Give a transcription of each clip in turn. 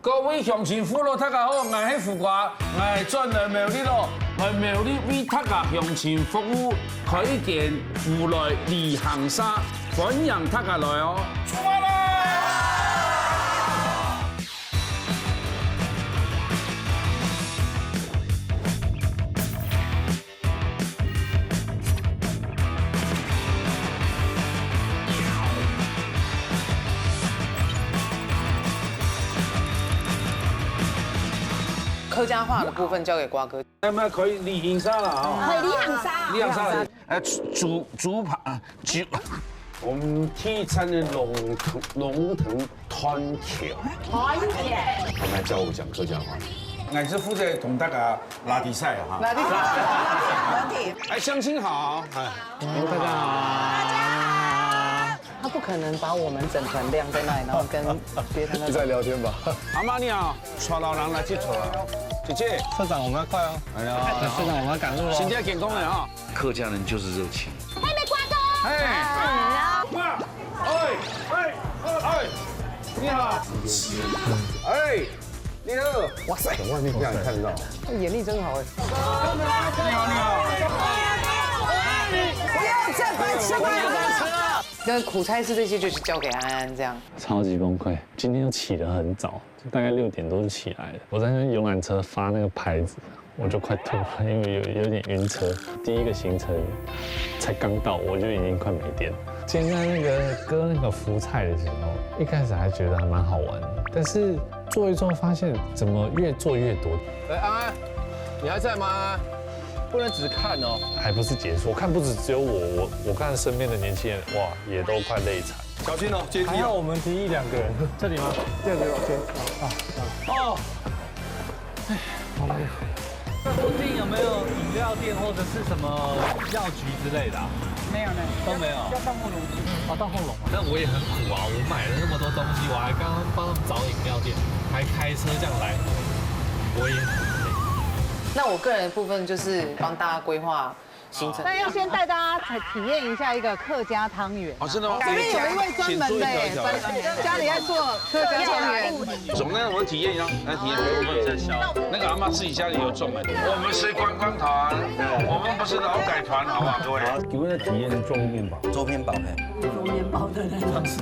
各位乡亲父老大家好，我是副官，我专来苗栗咯，来苗栗为大家乡亲服务，开店户内旅行社，欢迎大家来哦，出发啦！客家话的部分交给瓜哥。那么可以旅行社了啊，可以李行沙，旅行社，猪扒猪，我们体产的龙腾团球。可以耶。他们来教我讲客家话。我是负责同大家拉比赛哈。来，哎，乡亲好，哎，大家好。他不可能把我们整团晾在那里，然后跟别人你在聊天吧？阿妈你好，带老人来接触啊，姐姐，社长，我们要快哦。哎呀，社长，我们要赶路哦。身体健康的啊。客家人就是热情。妹妹瓜哥。哎，妈，哎，你好，哎，你好，哇塞，从外面这样看得到。眼力真好哎。你好。不要再白吃饭了。那苦差事这些就是交给安安这样。超级崩溃，今天又起得很早，大概6点多就起来了。我在那游览车发那个牌子，我就快吐了，因为有点晕车。第一个行程才刚到，我就已经快没电了。今天在那个割那个福菜的时候，一开始还觉得还蛮好玩的，但是做一做发现怎么越做越多。哎，安安，你还在吗？不能只看哦，还不是结束，我看不止只有我看身边的年轻人，哇，也都快累惨。小心哦，阶梯哦。还好我们提议2个人，这里吗？这里 OK。哦，附近有没有饮料店或者是什么药局之类的？没有，都没有。要到后龙去。哦，到后龙。那我也很苦啊，我买了那么多东西，我还刚刚帮他们找饮料店，还开车这样来，我也很累。那我个人的部分就是帮大家规划行程。那要先带大家体验一下一个客家汤圆。哦，真的吗？这边有一位专门的家里在做客家汤圆。总那我们体验一下，来体验。那个阿妈自己家里有种的。我们是观光团，我们不是劳改团，好不好，各位？给我体验做面包，做面包嘿。做面包的人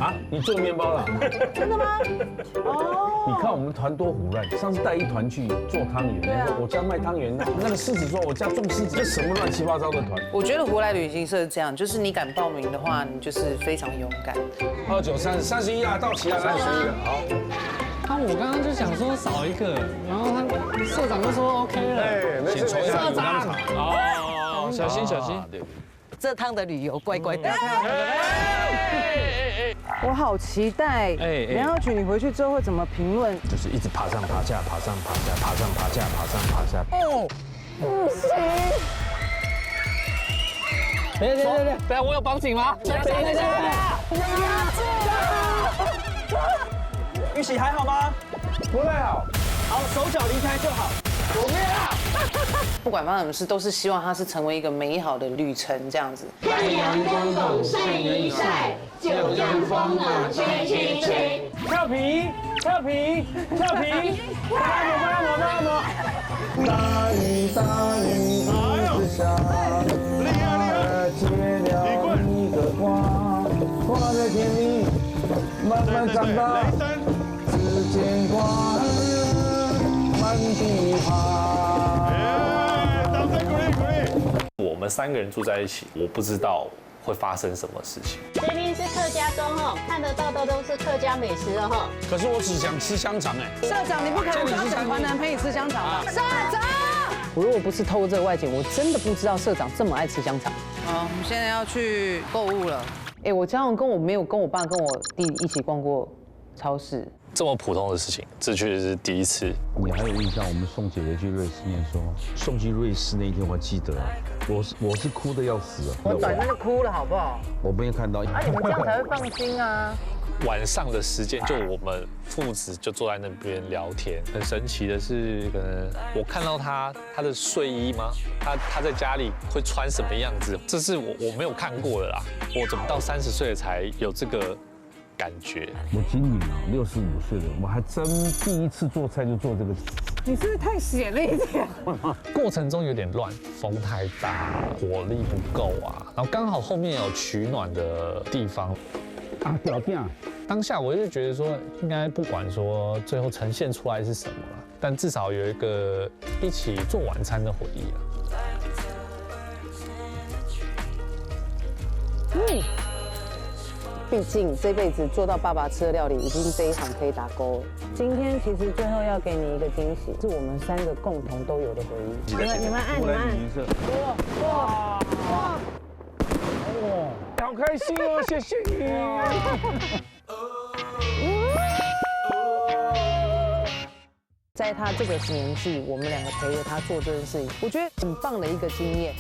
啊，你做面包了？真的吗？哦。你看我们团多胡乱，上次带一团去做汤圆，我家卖汤圆，那个狮子说我家种狮子，这什么乱七八糟的团？我觉得胡来旅行社是这样，就是你敢报名的话，你就是非常勇敢。29、30、31啊，到齐了，31了，好。我刚刚就想说少一个，然后社长就说 OK 了。哎，没事没事。社长，哦，小心小心。这趟的旅游乖乖的。我好期待，梁耀举，你回去之后会怎么评论？就是一直爬上爬下，爬上爬下，爬上爬下，爬上爬下。哦，不行。等下我有绑紧吗？玉玺还好吗？不太好。好，手脚离开就好。不管发生什么事，都是希望它是成为一个美好的旅程，这样子。太阳公公晒一晒，就让风儿吹吹吹。跳皮，跳皮，跳皮，拉姆。大雨大雨一直下，结了一个花，花在田里慢慢长大，只见花儿满地爬。我们3个人住在一起，我不知道会发生什么事情。这边是客家庄哦，看得到的都是客家美食哦哈。可是我只想吃香肠哎。社长，你不可能让整团人陪你吃香肠吧？社长，我如果不是透过这个外景，我真的不知道社长这么爱吃香肠。好，我们现在要去购物了。哎，我家人没有跟我爸跟我弟一起逛过超市。这么普通的事情，这确实是第一次。你还有印象？我们送姐姐去瑞士念书，送去瑞士那一天我还记得，我是哭的要死啊！我短那就哭了，好不好？我没有看到。啊，你们这样才会放心啊。晚上的时间，就我们父子就坐在那边聊天。很神奇的是，可能我看到他的睡衣吗？他在家里会穿什么样子？这是我没有看过的啦。我怎么到30岁才有这个感觉。我今年啊65岁了，我还真第一次做菜就做这个。你是不是太闲了一点？过程中有点乱，风太大，火力不够啊，然后刚好后面有取暖的地方。啊，条件。当下我就觉得说，应该不管说最后呈现出来是什么了，但至少有一个一起做晚餐的回忆啊。毕竟这辈子做到爸爸吃的料理，已经这一行可以打勾了。今天其实最后要给你一个惊喜，是我们3个共同都有的回忆。你们按，你们按。哇！好开心哦，谢谢你。在他这个年纪，我们2个陪着他做这件事情，我觉得很棒的一个经验。